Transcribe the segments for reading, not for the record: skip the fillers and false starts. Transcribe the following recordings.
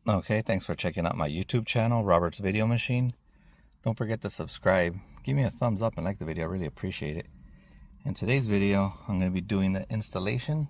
Okay, thanks for checking out my YouTube channel, Robert's Video Machine. Don't forget to subscribe. Give me a thumbs up and like the video. I really appreciate it. In today's video, I'm going to be doing the installation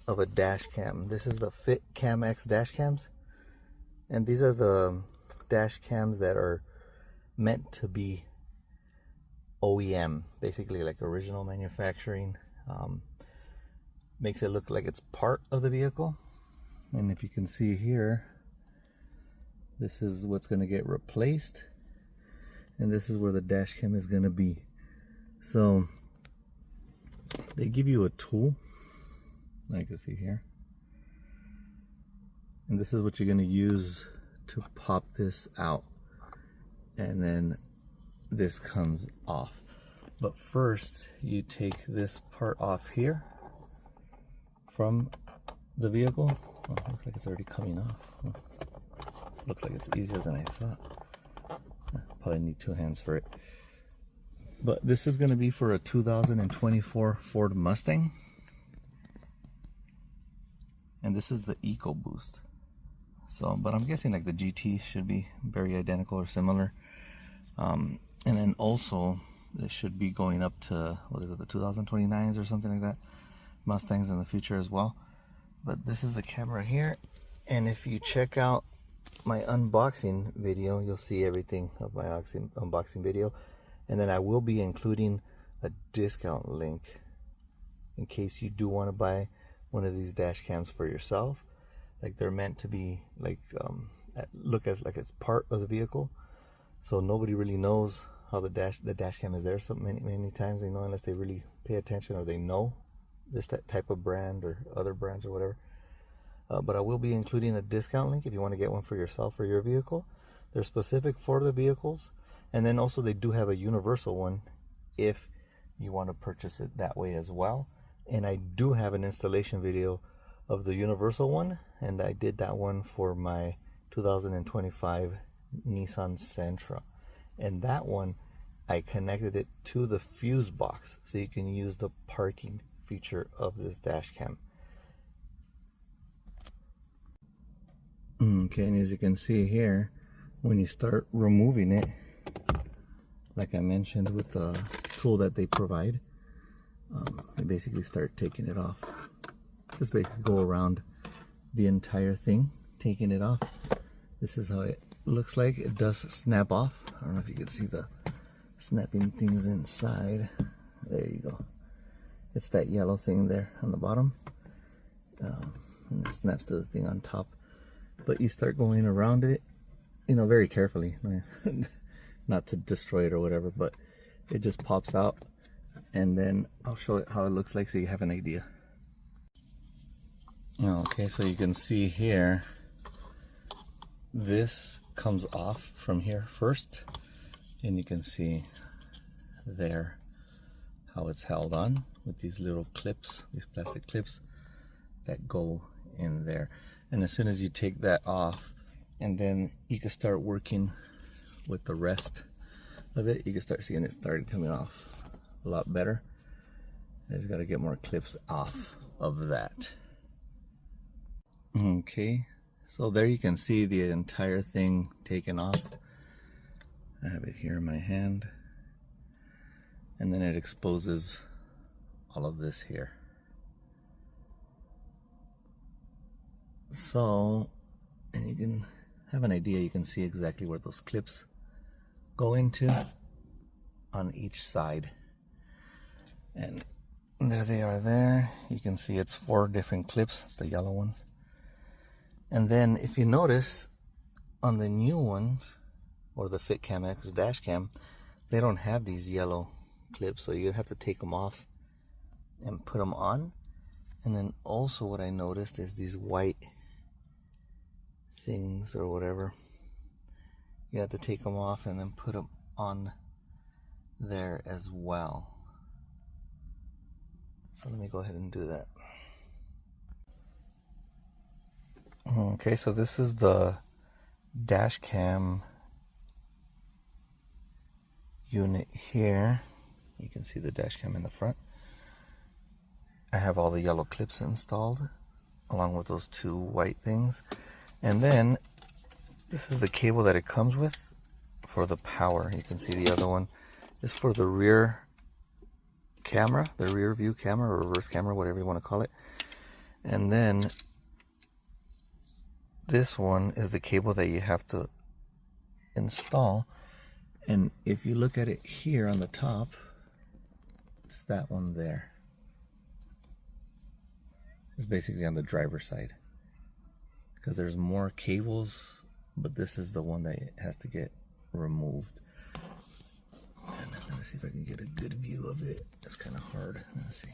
of a dash cam. This is the FitCamX dash cams. And these are the dash cams that are meant to be OEM, basically like original manufacturing. Makes it look like it's part of the vehicle. And if you can see here, this is what's going to get replaced, and this is where the dash cam is going to be. So they give you a tool, like you can see here, and this is what you're going to use to pop this out, and then this comes off. But first you take this part off here from the vehicle. Oh, looks like it's already coming off. Oh, looks like it's easier than I thought. Probably need two hands for it. But this is going to be for a 2024 Ford Mustang. And this is the EcoBoost. So, but I'm guessing like the GT should be very identical or similar. And then also, this should be going up to, what is it, the 2029s or something like that. Mustangs in the future as well. But this is the camera here, and if you check out my unboxing video, you'll see everything of my unboxing video. And then I will be including a discount link in case you do want to buy one of these dash cams for yourself. Like, they're meant to be like look as like it's part of the vehicle, so nobody really knows how the dash cam is there. So many times, you know, unless they really pay attention or they know this type of brand or other brands or whatever. But I will be including a discount link if you want to get one for yourself or your vehicle. They're specific for the vehicles, and then also they do have a universal one if you want to purchase it that way as well. And I do have an installation video of the universal one, and I did that one for my 2025 Nissan Sentra. And that one, I connected it to the fuse box, so you can use the parking feature of this dash cam. Okay, and as you can see here, when you start removing it, like I mentioned with the tool that they provide, you basically start taking it off. Just basically go around the entire thing, taking it off. This is how it looks like. It does snap off. I don't know if you can see the snapping things inside. There you go. It's that yellow thing there on the bottom, and it snaps to the thing on top. But you start going around it, you know, very carefully, not to destroy it or whatever, but it just pops out, and then I'll show it how it looks like so you have an idea. Okay, so you can see here, this comes off from here first, and you can see there how it's held on with these little clips, these plastic clips that go in there. And as soon as you take that off, and then you can start working with the rest of it, you can start seeing it started coming off a lot better. I just got to get more clips off of that. Okay, so there you can see the entire thing taken off. I have it here in my hand, and then it exposes all of this here. So, and you can have an idea, you can see exactly where those clips go into on each side. And there they are there. You can see it's 4 different clips. It's the yellow ones. And then if you notice on the new one, or the FitCamX dash cam, they don't have these yellow clips, so you have to take them off and put them on. And then also what I noticed is these white things or whatever, you have to take them off and then put them on there as well. So let me go ahead and do that. Okay, so this is the dash cam unit here. You can see the dash cam in the front. I have all the yellow clips installed along with those 2 white things, And then this is the cable that it comes with for the power. You can see the other one is for the rear camera, the rear view camera or reverse camera, whatever you want to call it. And then this one is the cable that you have to install. And if you look at it here on the top, it's that one there. It's basically on the driver's side, because there's more cables, but this is the one that has to get removed. And let me see if I can get a good view of it. It's kind of hard. Let's see.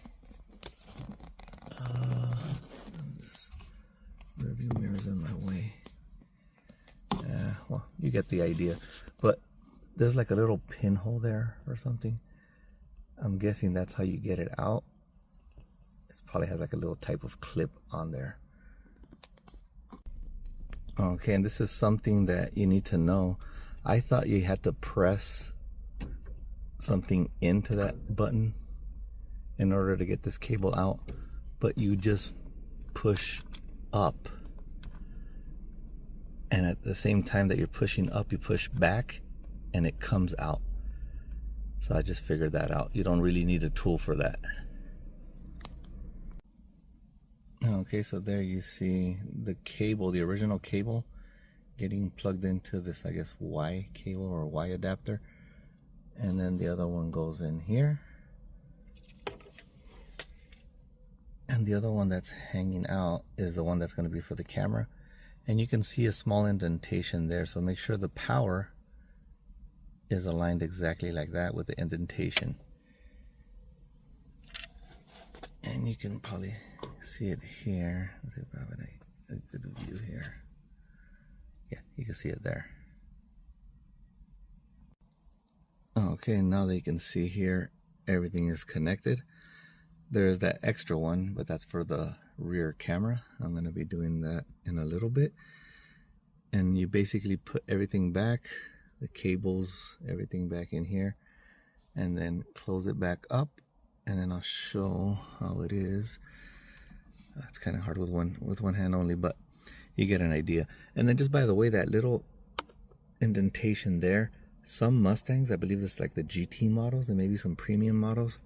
This rearview mirror's in my way. Well, you get the idea. But there's like a little pinhole there or something. I'm guessing that's how you get it out. It probably has like a little type of clip on there. Okay, and this is something that you need to know. I thought you had to press something into that button in order to get this cable out, but you just push up, and at the same time that you're pushing up, you push back and it comes out. So I just figured that out. You don't really need a tool for that. Okay, so there you see the cable, the original cable, getting plugged into this, I guess, Y cable or Y adapter. And then the other one goes in here. And the other one that's hanging out is the one that's going to be for the camera. And you can see a small indentation there, so make sure the power is aligned exactly like that with the indentation. And you can probably see it here. Let's see if I have a good view here. Yeah, you can see it there. Okay, now that you can see here, everything is connected. There is that extra one, but that's for the rear camera. I'm going to be doing that in a little bit. And you basically put everything back, the cables, everything back in here, and then close it back up. And then I'll show how it is. It's kind of hard with one hand only, but you get an idea. And then just by the way, that little indentation there, some Mustangs, I believe it's like the GT models and maybe some premium models,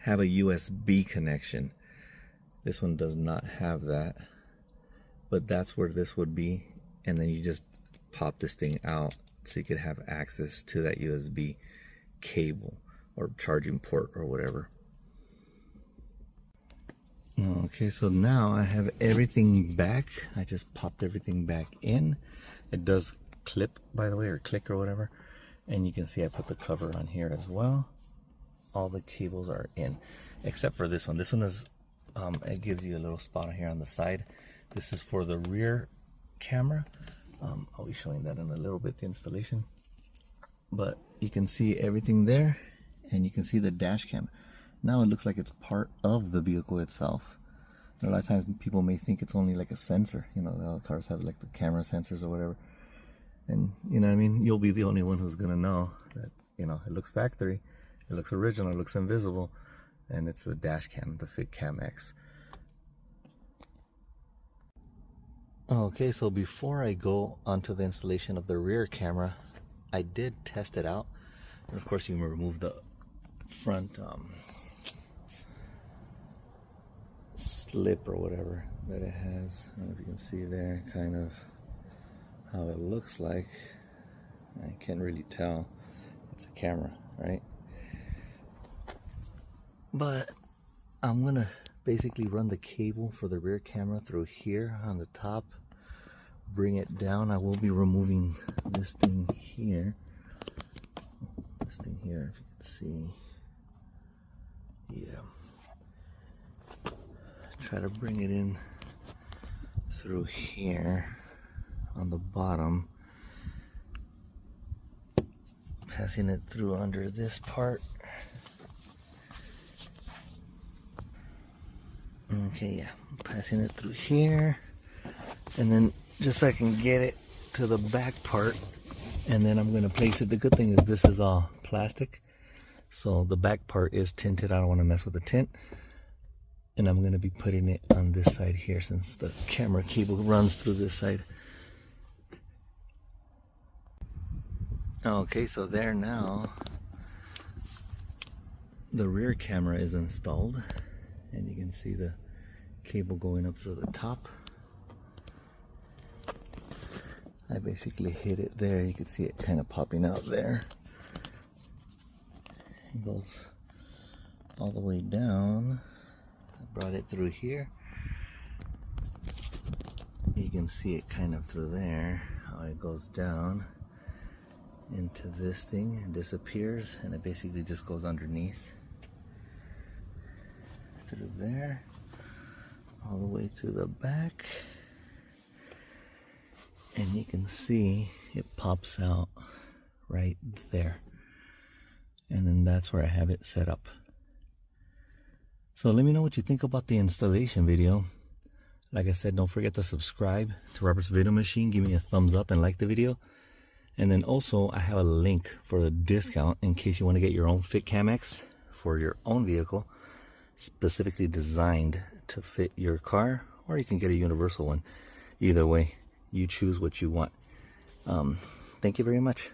have a USB connection. This one does not have that, but that's where this would be. And then you just pop this thing out so you could have access to that USB cable or charging port or whatever. Okay, so now I have everything back. I just popped everything back in. It does clip, by the way, or click or whatever. And you can see I put the cover on here as well. All the cables are in, except for this one. This one is, it gives you a little spot here on the side. This is for the rear camera. I'll be showing that in a little bit, the installation. But you can see everything there, and you can see the dash cam. Now it looks like it's part of the vehicle itself. A lot of times people may think it's only like a sensor. You know, all the cars have like the camera sensors or whatever. And you know what I mean? You'll be the only one who's gonna know that, you know, it looks factory, it looks original, it looks invisible, and it's the dash cam, the FitCamX. Okay, so before I go onto the installation of the rear camera, I did test it out. And of course you can remove the front slip or whatever that it has. I don't know if you can see there kind of how it looks like. I can't really tell. It's a camera, right? But I'm gonna basically run the cable for the rear camera through here on the top, bring it down. I will be removing this thing here. This thing here, if you can see. Yeah. Try to bring it in through here on the bottom, passing it through under this part. Okay, yeah, passing it through here, and then just so I can get it to the back part, and then I'm gonna place it. The good thing is this is all plastic, so the back part is tinted. I don't want to mess with the tint. And I'm going to be putting it on this side here since the camera cable runs through this side. Okay, so there now the rear camera is installed, and you can see the cable going up through the top. I basically hit it there. You can see it kind of popping out there. It goes all the way down. I brought it through here. You can see it kind of through there, how it goes down into this thing and disappears, and it basically just goes underneath through there all the way to the back, and you can see it pops out right there, and then that's where I have it set up. So let me know what you think about the installation video. Like I said, don't forget to subscribe to Robert's Video Machine. Give me a thumbs up and like the video. And then also I have a link for the discount in case you want to get your own FitCamX for your own vehicle, specifically designed to fit your car, or you can get a universal one. Either way, you choose what you want. Thank you very much.